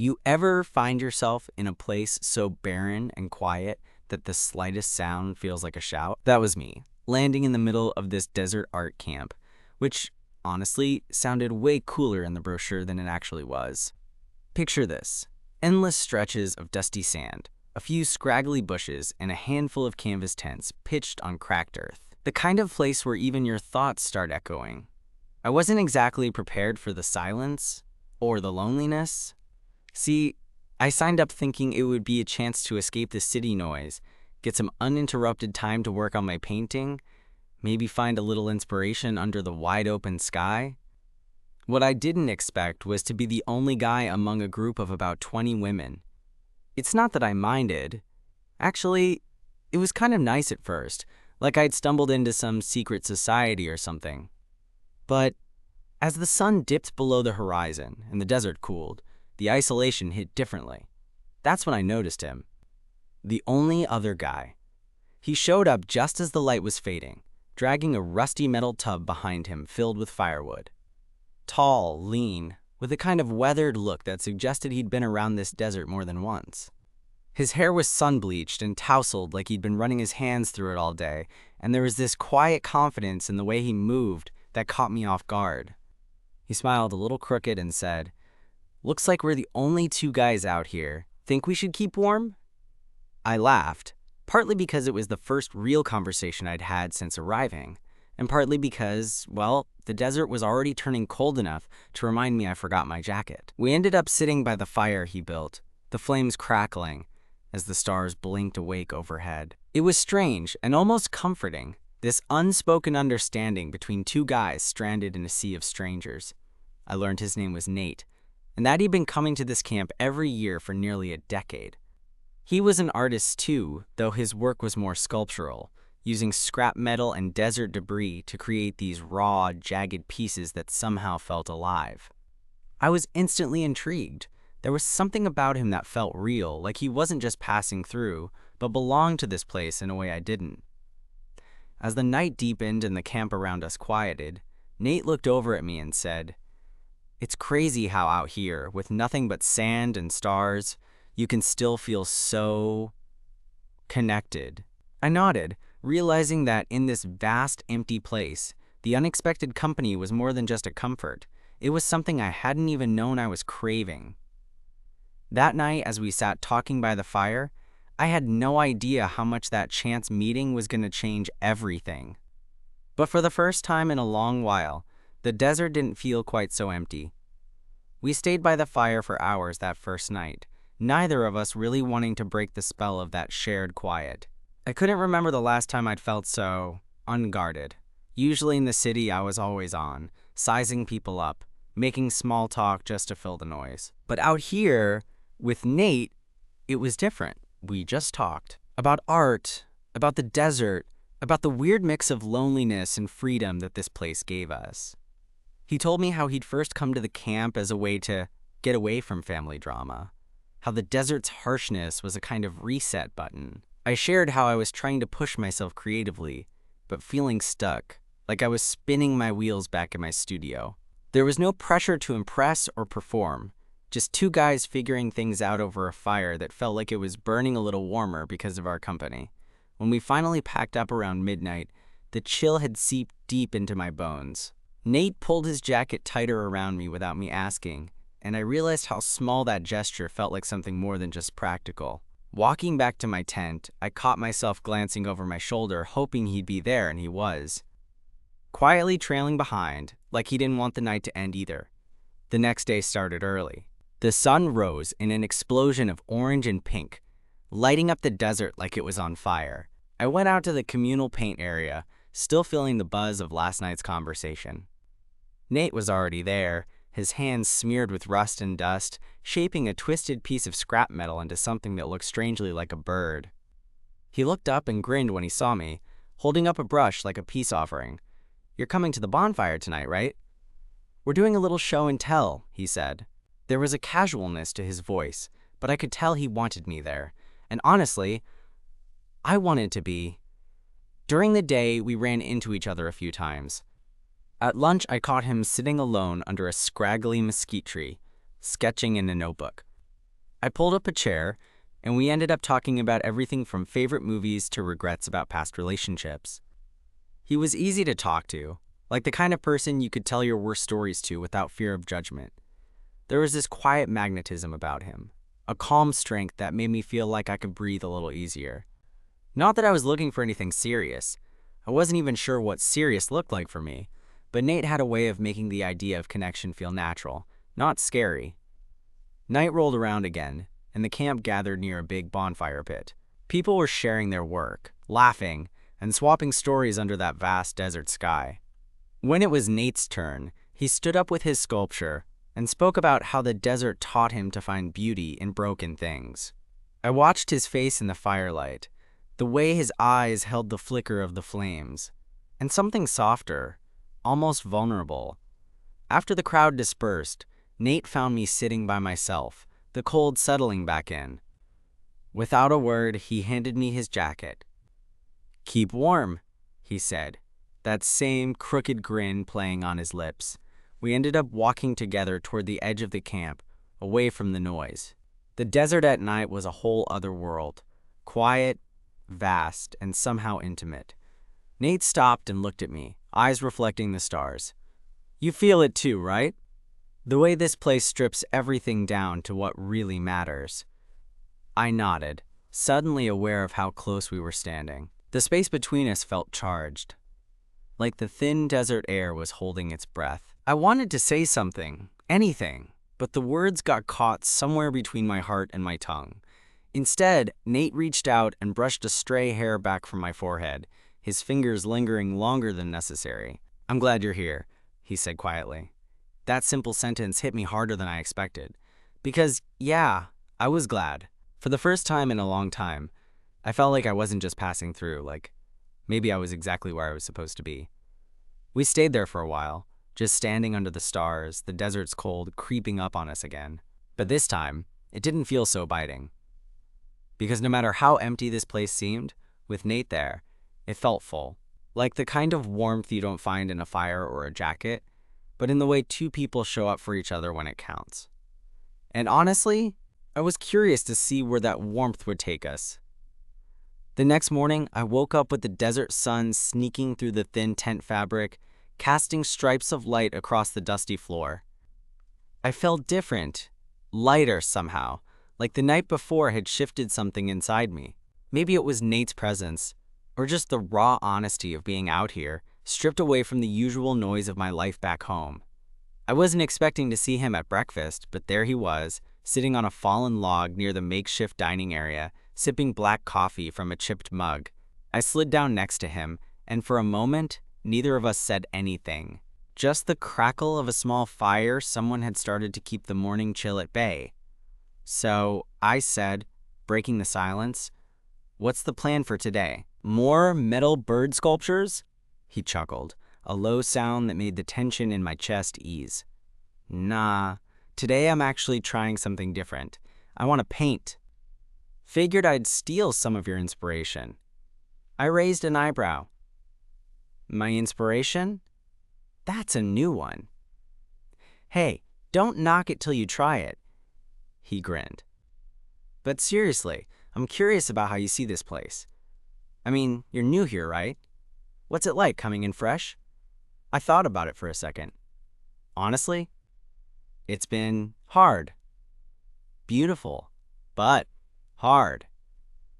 You ever find yourself in a place so barren and quiet that the slightest sound feels like a shout? That was me, landing in the middle of this desert art camp, which honestly sounded way cooler in the brochure than it actually was. Picture this: endless stretches of dusty sand, a few scraggly bushes, and a handful of canvas tents pitched on cracked earth. The kind of place where even your thoughts start echoing. I wasn't exactly prepared for the silence or the loneliness. See, I signed up thinking it would be a chance to escape the city noise, get some uninterrupted time to work on my painting, maybe find a little inspiration under the wide open sky. What I didn't expect was to be the only guy among a group of about 20 women. It's not that I minded. Actually, it was kind of nice at first, like I'd stumbled into some secret society or something. But as the sun dipped below the horizon and the desert cooled, the isolation hit differently. That's when I noticed him. The only other guy. He showed up just as the light was fading, dragging a rusty metal tub behind him filled with firewood. Tall, lean, with a kind of weathered look that suggested he'd been around this desert more than once. His hair was sun-bleached and tousled like he'd been running his hands through it all day, and there was this quiet confidence in the way he moved that caught me off guard. He smiled a little crooked and said, "Looks like we're the only two guys out here. Think we should keep warm?" I laughed, partly because it was the first real conversation I'd had since arriving, and partly because, well, the desert was already turning cold enough to remind me I forgot my jacket. We ended up sitting by the fire he built, the flames crackling as the stars blinked awake overhead. It was strange and almost comforting, this unspoken understanding between two guys stranded in a sea of strangers. I learned his name was Nate, and that he'd been coming to this camp every year for nearly a decade. He was an artist too, though his work was more sculptural, using scrap metal and desert debris to create these raw, jagged pieces that somehow felt alive. I was instantly intrigued. There was something about him that felt real, like he wasn't just passing through, but belonged to this place in a way I didn't. As the night deepened and the camp around us quieted, Nate looked over at me and said, "It's crazy how out here, with nothing but sand and stars, you can still feel so connected." I nodded, realizing that in this vast, empty place, the unexpected company was more than just a comfort. It was something I hadn't even known I was craving. That night, as we sat talking by the fire, I had no idea how much that chance meeting was going to change everything. But for the first time in a long while, the desert didn't feel quite so empty. We stayed by the fire for hours that first night, neither of us really wanting to break the spell of that shared quiet. I couldn't remember the last time I'd felt so unguarded. Usually in the city, I was always on, sizing people up, making small talk just to fill the noise. But out here, with Nate, it was different. We just talked about art, about the desert, about the weird mix of loneliness and freedom that this place gave us. He told me how he'd first come to the camp as a way to get away from family drama, how the desert's harshness was a kind of reset button. I shared how I was trying to push myself creatively, but feeling stuck, like I was spinning my wheels back in my studio. There was no pressure to impress or perform, just two guys figuring things out over a fire that felt like it was burning a little warmer because of our company. When we finally packed up around midnight, the chill had seeped deep into my bones. Nate pulled his jacket tighter around me without me asking, and I realized how small that gesture felt like something more than just practical. Walking back to my tent, I caught myself glancing over my shoulder, hoping he'd be there, and he was. Quietly trailing behind, like he didn't want the night to end either. The next day started early. The sun rose in an explosion of orange and pink, lighting up the desert like it was on fire. I went out to the communal paint area, still feeling the buzz of last night's conversation. Nate was already there, his hands smeared with rust and dust, shaping a twisted piece of scrap metal into something that looked strangely like a bird. He looked up and grinned when he saw me, holding up a brush like a peace offering. "You're coming to the bonfire tonight, right?" "We're doing a little show and tell," he said. There was a casualness to his voice, but I could tell he wanted me there. And honestly, I wanted to be. During the day, we ran into each other a few times. At lunch, I caught him sitting alone under a scraggly mesquite tree, sketching in a notebook. I pulled up a chair, and we ended up talking about everything from favorite movies to regrets about past relationships. He was easy to talk to, like the kind of person you could tell your worst stories to without fear of judgment. There was this quiet magnetism about him, a calm strength that made me feel like I could breathe a little easier. Not that I was looking for anything serious. I wasn't even sure what serious looked like for me, but Nate had a way of making the idea of connection feel natural, not scary. Night rolled around again, and the camp gathered near a big bonfire pit. People were sharing their work, laughing, and swapping stories under that vast desert sky. When it was Nate's turn, he stood up with his sculpture and spoke about how the desert taught him to find beauty in broken things. I watched his face in the firelight, the way his eyes held the flicker of the flames, and something softer, almost vulnerable. After the crowd dispersed, Nate found me sitting by myself, the cold settling back in. Without a word, he handed me his jacket. "Keep warm," he said, that same crooked grin playing on his lips. We ended up walking together toward the edge of the camp, away from the noise. The desert at night was a whole other world, quiet, vast, and somehow intimate. Nate stopped and looked at me, eyes reflecting the stars. "You feel it too, right? The way this place strips everything down to what really matters." I nodded, suddenly aware of how close we were standing. The space between us felt charged, like the thin desert air was holding its breath. I wanted to say something, anything, but the words got caught somewhere between my heart and my tongue. Instead, Nate reached out and brushed a stray hair back from my forehead, his fingers lingering longer than necessary. "I'm glad you're here," he said quietly. That simple sentence hit me harder than I expected. Because, yeah, I was glad. For the first time in a long time, I felt like I wasn't just passing through, like maybe I was exactly where I was supposed to be. We stayed there for a while, just standing under the stars, the desert's cold creeping up on us again. But this time, it didn't feel so biting. Because no matter how empty this place seemed, with Nate there, it felt full. Like the kind of warmth you don't find in a fire or a jacket, but in the way two people show up for each other when it counts. And honestly, I was curious to see where that warmth would take us. The next morning, I woke up with the desert sun sneaking through the thin tent fabric, casting stripes of light across the dusty floor. I felt different, lighter somehow, like the night before had shifted something inside me. Maybe it was Nate's presence, or just the raw honesty of being out here, stripped away from the usual noise of my life back home. I wasn't expecting to see him at breakfast, but there he was, sitting on a fallen log near the makeshift dining area, sipping black coffee from a chipped mug. I slid down next to him, and for a moment, neither of us said anything. Just the crackle of a small fire someone had started to keep the morning chill at bay. So I said, breaking the silence, "What's the plan for today? More metal bird sculptures?" He chuckled, a low sound that made the tension in my chest ease. "Nah, today I'm actually trying something different. I want to paint." "Figured I'd steal some of your inspiration." I raised an eyebrow. "My inspiration? That's a new one." "Hey, don't knock it till you try it." He grinned. "But seriously, I'm curious about how you see this place. I mean, you're new here, right? What's it like coming in fresh?" I thought about it for a second. Honestly, it's been hard. Beautiful, but hard.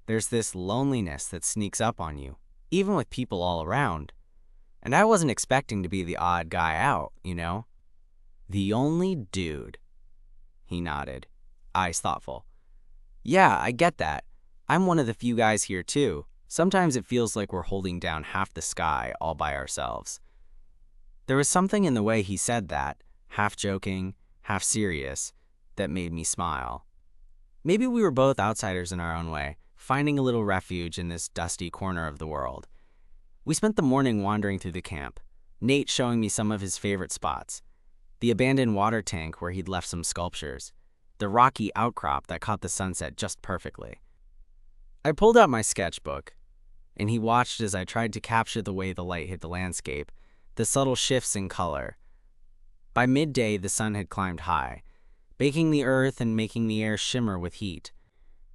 There's this loneliness that sneaks up on you, even with people all around. And I wasn't expecting to be the odd guy out, you know? "The only dude." He nodded, eyes thoughtful. "Yeah, I get that. I'm one of the few guys here too. Sometimes it feels like we're holding down half the sky all by ourselves." There was something in the way he said that, half joking, half serious, that made me smile. Maybe we were both outsiders in our own way, finding a little refuge in this dusty corner of the world. We spent the morning wandering through the camp, Nate showing me some of his favorite spots. The abandoned water tank where he'd left some sculptures, the rocky outcrop that caught the sunset just perfectly. I pulled out my sketchbook, and he watched as I tried to capture the way the light hit the landscape, the subtle shifts in color. By midday, the sun had climbed high, baking the earth and making the air shimmer with heat.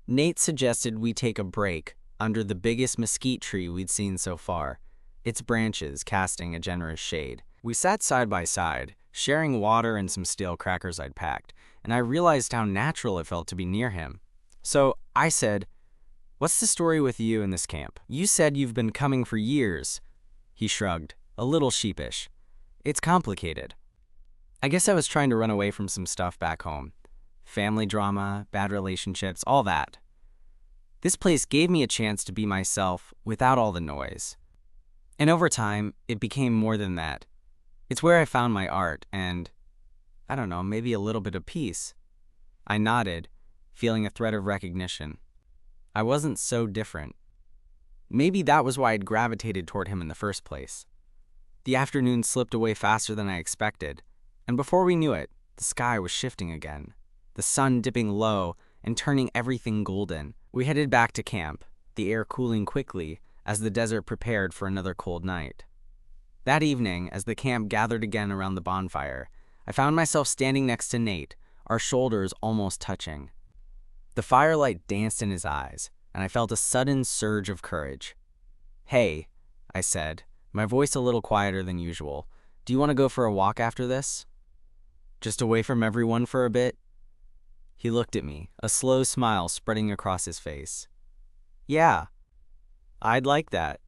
Nate suggested we take a break under the biggest mesquite tree we'd seen so far, its branches casting a generous shade. We sat side by side, sharing water and some stale crackers I'd packed, and I realized how natural it felt to be near him. So I said, "What's the story with you in this camp? You said you've been coming for years." He shrugged, a little sheepish. "It's complicated. I guess I was trying to run away from some stuff back home. Family drama, bad relationships, all that. This place gave me a chance to be myself without all the noise. And over time, it became more than that. It's where I found my art and, I don't know, maybe a little bit of peace." I nodded, feeling a thread of recognition. I wasn't so different. Maybe that was why I'd gravitated toward him in the first place. The afternoon slipped away faster than I expected, and before we knew it, the sky was shifting again, the sun dipping low and turning everything golden. We headed back to camp, the air cooling quickly as the desert prepared for another cold night. That evening, as the camp gathered again around the bonfire, I found myself standing next to Nate, our shoulders almost touching. The firelight danced in his eyes, and I felt a sudden surge of courage. "Hey," I said, my voice a little quieter than usual, "do you want to go for a walk after this? Just away from everyone for a bit?" He looked at me, a slow smile spreading across his face. "Yeah, I'd like that."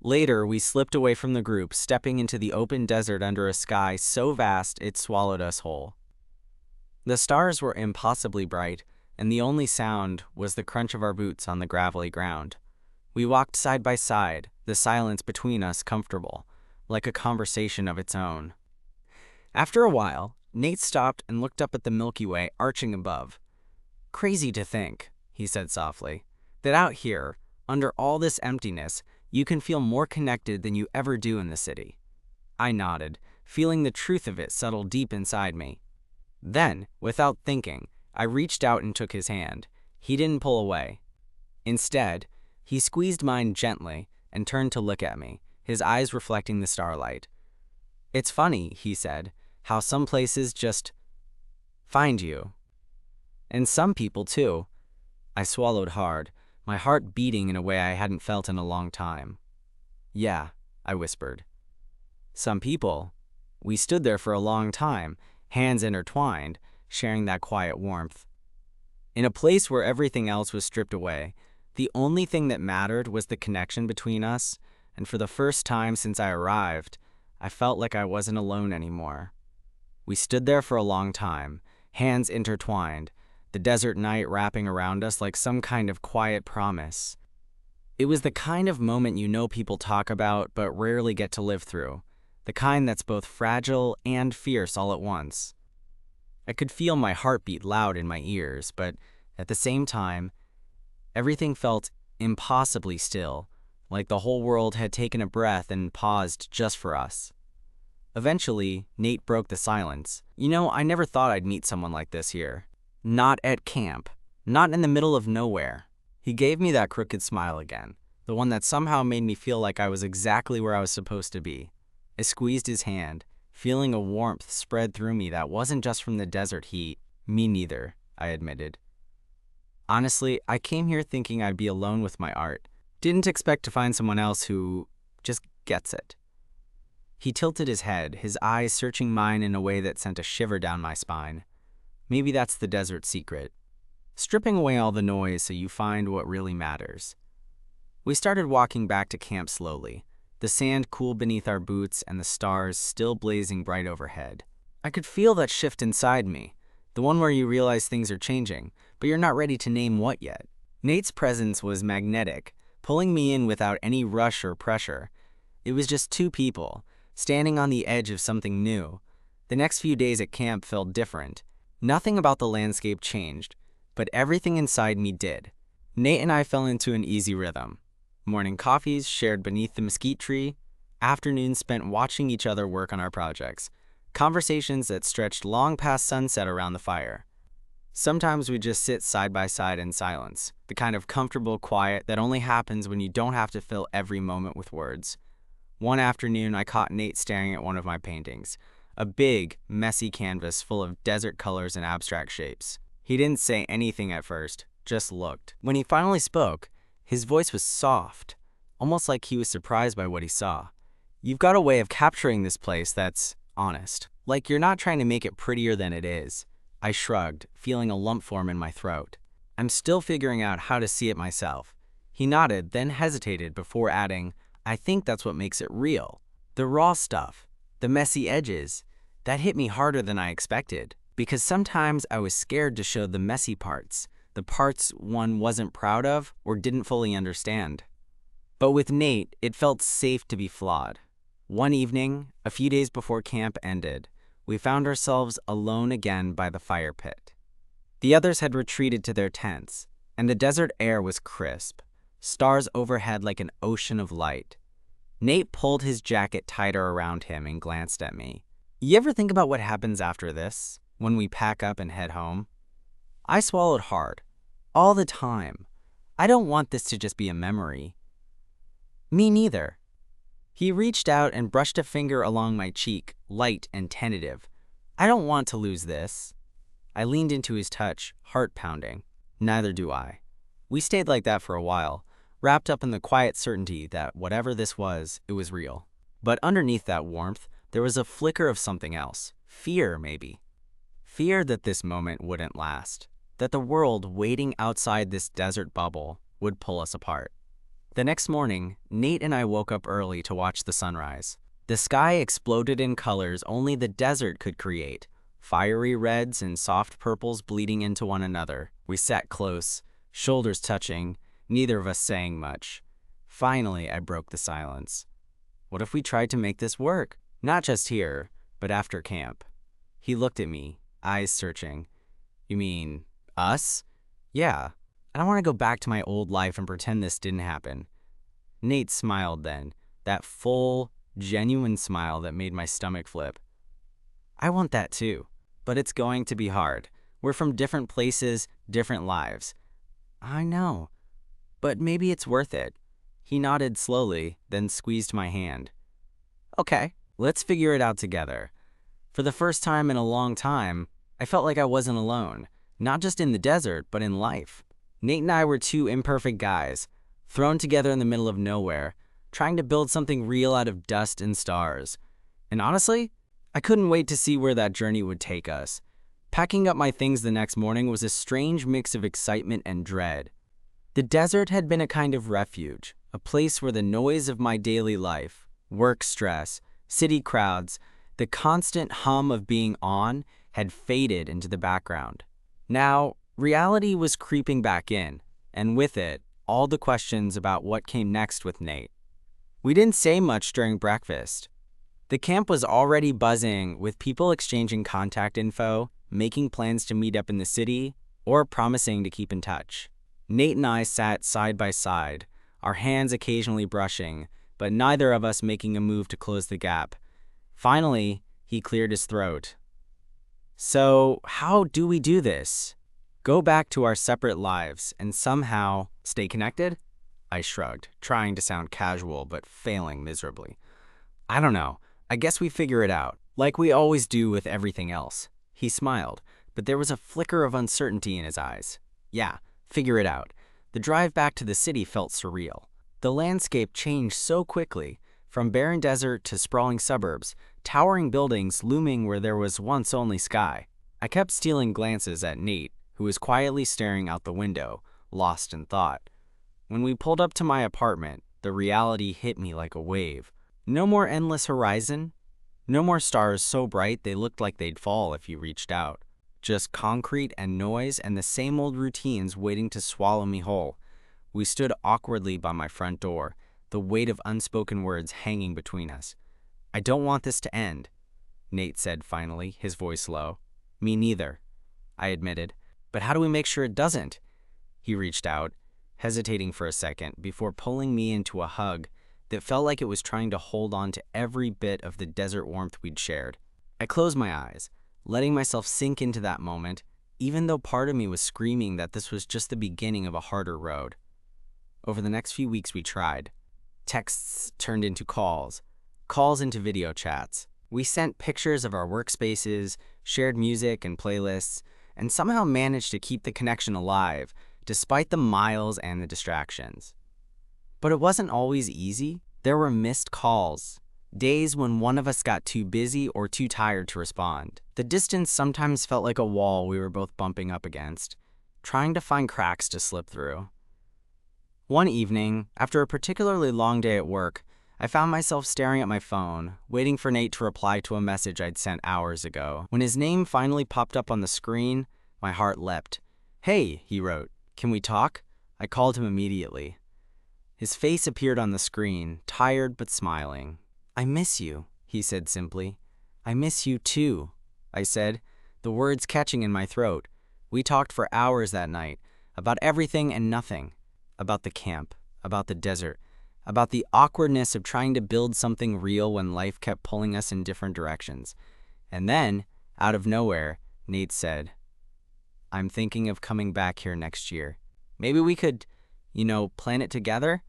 Later, we slipped away from the group, stepping into the open desert under a sky so vast it swallowed us whole. The stars were impossibly bright, and the only sound was the crunch of our boots on the gravelly ground. We walked side by side, the silence between us comfortable, like a conversation of its own. After a while, Nate stopped and looked up at the Milky Way arching above. "Crazy to think," he said softly, "that out here, under all this emptiness, you can feel more connected than you ever do in the city." I nodded, feeling the truth of it settle deep inside me. Then, without thinking, I reached out and took his hand. He didn't pull away. Instead, he squeezed mine gently and turned to look at me, his eyes reflecting the starlight. "It's funny," he said, "how some places just find you. And some people, too." I swallowed hard, my heart beating in a way I hadn't felt in a long time. "Yeah," I whispered. "Some people." We stood there for a long time, hands intertwined, sharing that quiet warmth. In a place where everything else was stripped away, the only thing that mattered was the connection between us, and for the first time since I arrived, I felt like I wasn't alone anymore. We stood there for a long time, hands intertwined, the desert night wrapping around us like some kind of quiet promise. It was the kind of moment you know people talk about but rarely get to live through, the kind that's both fragile and fierce all at once. I could feel my heartbeat loud in my ears, but at the same time, everything felt impossibly still, like the whole world had taken a breath and paused just for us. Eventually, Nate broke the silence. "You know, I never thought I'd meet someone like this here. Not at camp. Not in the middle of nowhere." He gave me that crooked smile again, the one that somehow made me feel like I was exactly where I was supposed to be. I squeezed his hand, feeling a warmth spread through me that wasn't just from the desert heat. "Me neither," I admitted. "Honestly, I came here thinking I'd be alone with my art. Didn't expect to find someone else who just gets it." He tilted his head, his eyes searching mine in a way that sent a shiver down my spine. Maybe that's the desert secret. Stripping away all the noise so you find what really matters. We started walking back to camp slowly, the sand cool beneath our boots and the stars still blazing bright overhead. I could feel that shift inside me, the one where you realize things are changing, but you're not ready to name what yet. Nate's presence was magnetic, pulling me in without any rush or pressure. It was just two people, standing on the edge of something new. The next few days at camp felt different. Nothing about the landscape changed, but everything inside me did. Nate and I fell into an easy rhythm. Morning coffees shared beneath the mesquite tree, afternoons spent watching each other work on our projects, conversations that stretched long past sunset around the fire. Sometimes we'd just sit side by side in silence, the kind of comfortable quiet that only happens when you don't have to fill every moment with words. One afternoon, I caught Nate staring at one of my paintings, a big, messy canvas full of desert colors and abstract shapes. He didn't say anything at first, just looked. When he finally spoke, his voice was soft, almost like he was surprised by what he saw. "You've got a way of capturing this place that's honest. Like you're not trying to make it prettier than it is." I shrugged, feeling a lump form in my throat. "I'm still figuring out how to see it myself." He nodded, then hesitated before adding, "I think that's what makes it real. The raw stuff, the messy edges, that hit me harder than I expected. Because sometimes I was scared to show the messy parts, the parts one wasn't proud of or didn't fully understand. But with Nate, it felt safe to be flawed." One evening, a few days before camp ended, we found ourselves alone again by the fire pit. The others had retreated to their tents, and the desert air was crisp, stars overhead like an ocean of light. Nate pulled his jacket tighter around him and glanced at me. "You ever think about what happens after this, when we pack up and head home?" I swallowed hard. "All the time. I don't want this to just be a memory." "Me neither." He reached out and brushed a finger along my cheek, light and tentative. "I don't want to lose this." I leaned into his touch, heart pounding. "Neither do I." We stayed like that for a while, wrapped up in the quiet certainty that whatever this was, it was real. But underneath that warmth, there was a flicker of something else. Fear, maybe. Fear that this moment wouldn't last, that the world waiting outside this desert bubble would pull us apart. The next morning, Nate and I woke up early to watch the sunrise. The sky exploded in colors only the desert could create, fiery reds and soft purples bleeding into one another. We sat close, shoulders touching, neither of us saying much. Finally, I broke the silence. "What if we tried to make this work? Not just here, but after camp?" He looked at me, eyes searching. "You mean us?" "Yeah. I don't want to go back to my old life and pretend this didn't happen." Nate smiled then, that full, genuine smile that made my stomach flip. "I want that too, but it's going to be hard. We're from different places, different lives." "I know, but maybe it's worth it." He nodded slowly, then squeezed my hand. "Okay, let's figure it out together." For the first time in a long time, I felt like I wasn't alone, not just in the desert, but in life. Nate and I were two imperfect guys, thrown together in the middle of nowhere, trying to build something real out of dust and stars. And honestly, I couldn't wait to see where that journey would take us. Packing up my things the next morning was a strange mix of excitement and dread. The desert had been a kind of refuge, a place where the noise of my daily life, work stress, city crowds, the constant hum of being on had faded into the background. Now, reality was creeping back in, and with it, all the questions about what came next with Nate. We didn't say much during breakfast. The camp was already buzzing with people exchanging contact info, making plans to meet up in the city, or promising to keep in touch. Nate and I sat side by side, our hands occasionally brushing, but neither of us making a move to close the gap. Finally, he cleared his throat. "So, how do we do this? Go back to our separate lives and somehow stay connected?" I shrugged, trying to sound casual but failing miserably. "I don't know. I guess we figure it out, like we always do with everything else." He smiled, but there was a flicker of uncertainty in his eyes. "Yeah, figure it out." The drive back to the city felt surreal. The landscape changed so quickly, from barren desert to sprawling suburbs, towering buildings looming where there was once only sky. I kept stealing glances at Nate, who was quietly staring out the window, lost in thought. When we pulled up to my apartment, the reality hit me like a wave. No more endless horizon. No more stars so bright they looked like they'd fall if you reached out. Just concrete and noise and the same old routines waiting to swallow me whole. We stood awkwardly by my front door, the weight of unspoken words hanging between us. "I don't want this to end," Nate said finally, his voice low. "Me neither," I admitted. "But how do we make sure it doesn't?" He reached out, hesitating for a second before pulling me into a hug that felt like it was trying to hold on to every bit of the desert warmth we'd shared. I closed my eyes, letting myself sink into that moment, even though part of me was screaming that this was just the beginning of a harder road. Over the next few weeks we tried. Texts turned into calls, calls into video chats, We sent pictures of our workspaces, shared music and playlists, and somehow managed to keep the connection alive, despite the miles and the distractions. But it wasn't always easy. There were missed calls, days when one of us got too busy or too tired to respond. The distance sometimes felt like a wall we were both bumping up against, trying to find cracks to slip through. One evening, after a particularly long day at work, I found myself staring at my phone, waiting for Nate to reply to a message I'd sent hours ago. When his name finally popped up on the screen, my heart leapt. "Hey," he wrote, "can we talk?" I called him immediately. His face appeared on the screen, tired but smiling. "I miss you," he said simply. "I miss you too," I said, the words catching in my throat. We talked for hours that night, about everything and nothing, about the camp, about the desert, about the awkwardness of trying to build something real when life kept pulling us in different directions. And then, out of nowhere, Nate said, "I'm thinking of coming back here next year. Maybe we could, plan it together?"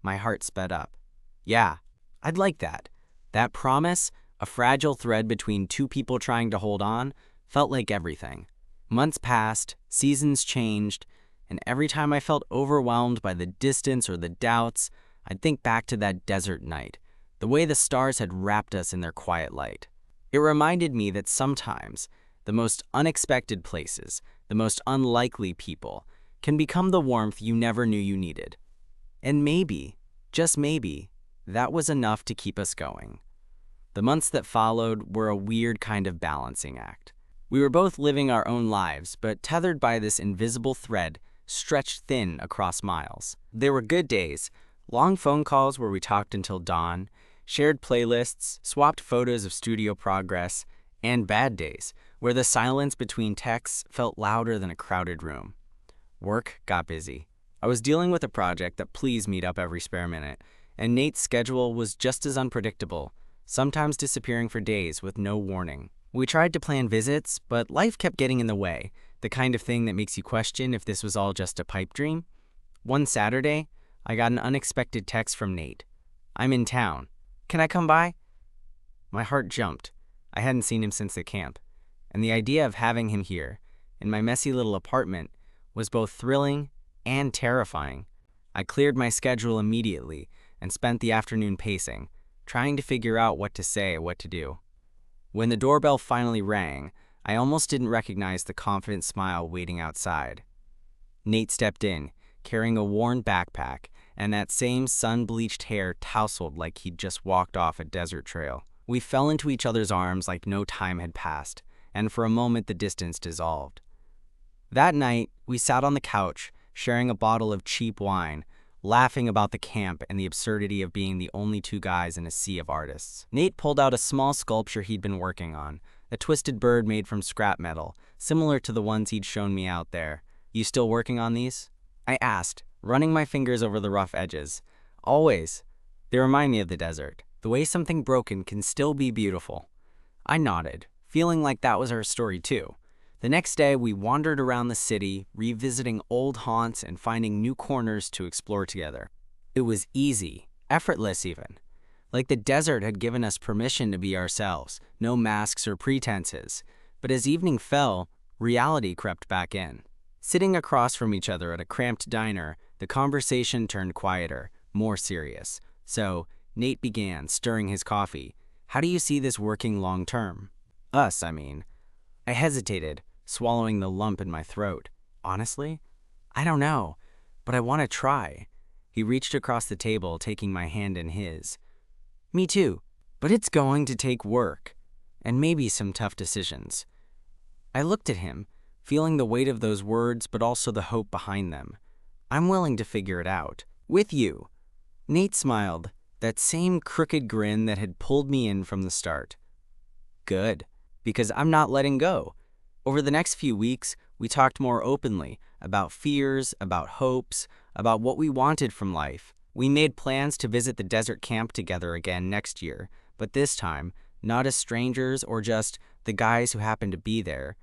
My heart sped up. Yeah, I'd like that. That promise, a fragile thread between two people trying to hold on, felt like everything. Months passed, seasons changed, and every time I felt overwhelmed by the distance or the doubts, I'd think back to that desert night, the way the stars had wrapped us in their quiet light. It reminded me that sometimes the most unexpected places, the most unlikely people, can become the warmth you never knew you needed. And maybe, just maybe, that was enough to keep us going. The months that followed were a weird kind of balancing act. We were both living our own lives, but tethered by this invisible thread stretched thin across miles. There were good days, long phone calls where we talked until dawn, shared playlists, swapped photos of studio progress, and bad days, where the silence between texts felt louder than a crowded room. Work got busy. I was dealing with a project that pleased meet up every spare minute, and Nate's schedule was just as unpredictable, sometimes disappearing for days with no warning. We tried to plan visits, but life kept getting in the way, the kind of thing that makes you question if this was all just a pipe dream. One Saturday, I got an unexpected text from Nate. "I'm in town. Can I come by?" My heart jumped. I hadn't seen him since the camp, and the idea of having him here, in my messy little apartment, was both thrilling and terrifying. I cleared my schedule immediately and spent the afternoon pacing, trying to figure out what to say, what to do. When the doorbell finally rang, I almost didn't recognize the confident smile waiting outside. Nate stepped in, carrying a worn backpack, and that same sun-bleached hair tousled like he'd just walked off a desert trail. We fell into each other's arms like no time had passed, and for a moment the distance dissolved. That night, we sat on the couch, sharing a bottle of cheap wine, laughing about the camp and the absurdity of being the only two guys in a sea of artists. Nate pulled out a small sculpture he'd been working on, a twisted bird made from scrap metal, similar to the ones he'd shown me out there. "You still working on these?" I asked, running my fingers over the rough edges. "Always. They remind me of the desert, the way something broken can still be beautiful." I nodded, feeling like that was our story too. The next day, we wandered around the city, revisiting old haunts and finding new corners to explore together. It was easy, effortless even. Like the desert had given us permission to be ourselves, no masks or pretenses. But as evening fell, reality crept back in. Sitting across from each other at a cramped diner, the conversation turned quieter, more serious. So, Nate began, stirring his coffee. "How do you see this working long term?" Us, I mean. I hesitated, swallowing the lump in my throat. "Honestly, I don't know, but I want to try." He reached across the table, taking my hand in his. "Me too, but it's going to take work, and maybe some tough decisions." I looked at him, feeling the weight of those words but also the hope behind them. "I'm willing to figure it out. With you." Nate smiled, that same crooked grin that had pulled me in from the start. "Good, because I'm not letting go." Over the next few weeks, we talked more openly about fears, about hopes, about what we wanted from life. We made plans to visit the desert camp together again next year, but this time, not as strangers or just the guys who happened to be there.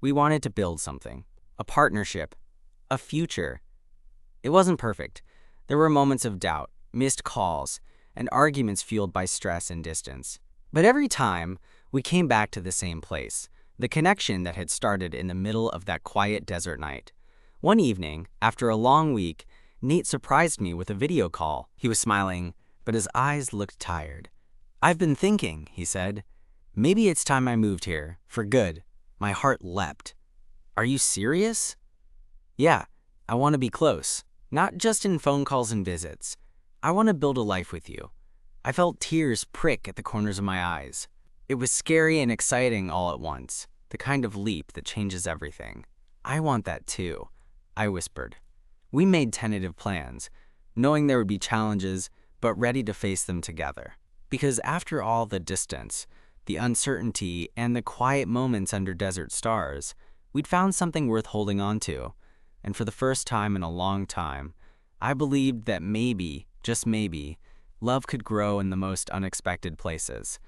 We wanted to build something, a partnership, a future. It wasn't perfect. There were moments of doubt, missed calls, and arguments fueled by stress and distance. But every time, we came back to the same place, the connection that had started in the middle of that quiet desert night. One evening, after a long week, Nate surprised me with a video call. He was smiling, but his eyes looked tired. "I've been thinking," he said. "Maybe it's time I moved here, for good." My heart leapt. "Are you serious?" "Yeah, I want to be close, not just in phone calls and visits. I want to build a life with you." I felt tears prick at the corners of my eyes. It was scary and exciting all at once, the kind of leap that changes everything. "I want that too," I whispered. We made tentative plans, knowing there would be challenges, but ready to face them together. Because after all the distance, the uncertainty, and the quiet moments under desert stars, we'd found something worth holding on to. And for the first time in a long time, I believed that maybe, just maybe, love could grow in the most unexpected places.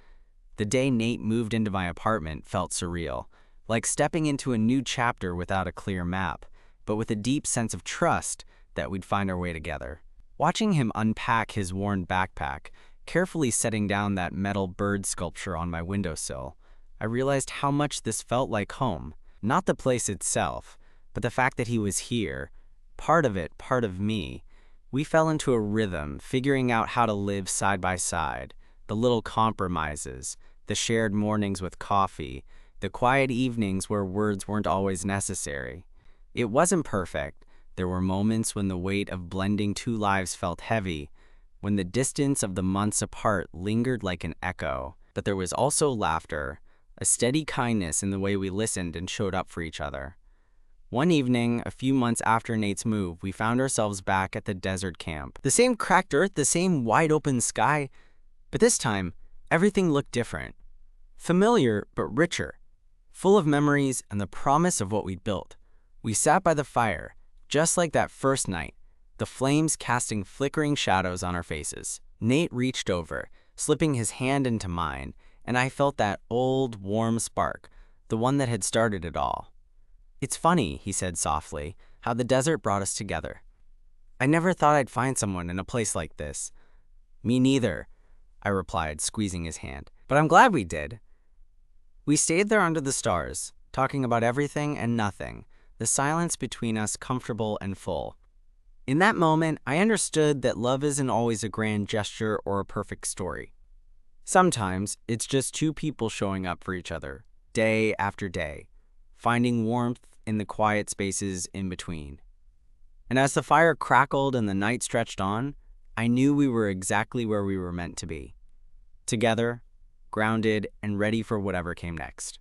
The day Nate moved into my apartment felt surreal, like stepping into a new chapter without a clear map, but with a deep sense of trust that we'd find our way together. Watching him unpack his worn backpack, carefully setting down that metal bird sculpture on my windowsill, I realized how much this felt like home. Not the place itself, but the fact that he was here, part of it, part of me. We fell into a rhythm, figuring out how to live side by side, the little compromises, the shared mornings with coffee, the quiet evenings where words weren't always necessary. It wasn't perfect. There were moments when the weight of blending two lives felt heavy, when the distance of the months apart lingered like an echo. But there was also laughter, a steady kindness in the way we listened and showed up for each other. One evening, a few months after Nate's move, we found ourselves back at the desert camp. The same cracked earth, the same wide-open sky, but this time, everything looked different. Familiar, but richer, full of memories and the promise of what we'd built. We sat by the fire, just like that first night, the flames casting flickering shadows on our faces. Nate reached over, slipping his hand into mine, and I felt that old, warm spark, the one that had started it all. "It's funny," he said softly, "how the desert brought us together. I never thought I'd find someone in a place like this." "Me neither," I replied, squeezing his hand. "But I'm glad we did." We stayed there under the stars, talking about everything and nothing, the silence between us comfortable and full. In that moment, I understood that love isn't always a grand gesture or a perfect story. Sometimes, it's just two people showing up for each other, day after day, finding warmth in the quiet spaces in between. And as the fire crackled and the night stretched on, I knew we were exactly where we were meant to be. Together, grounded, and ready for whatever came next.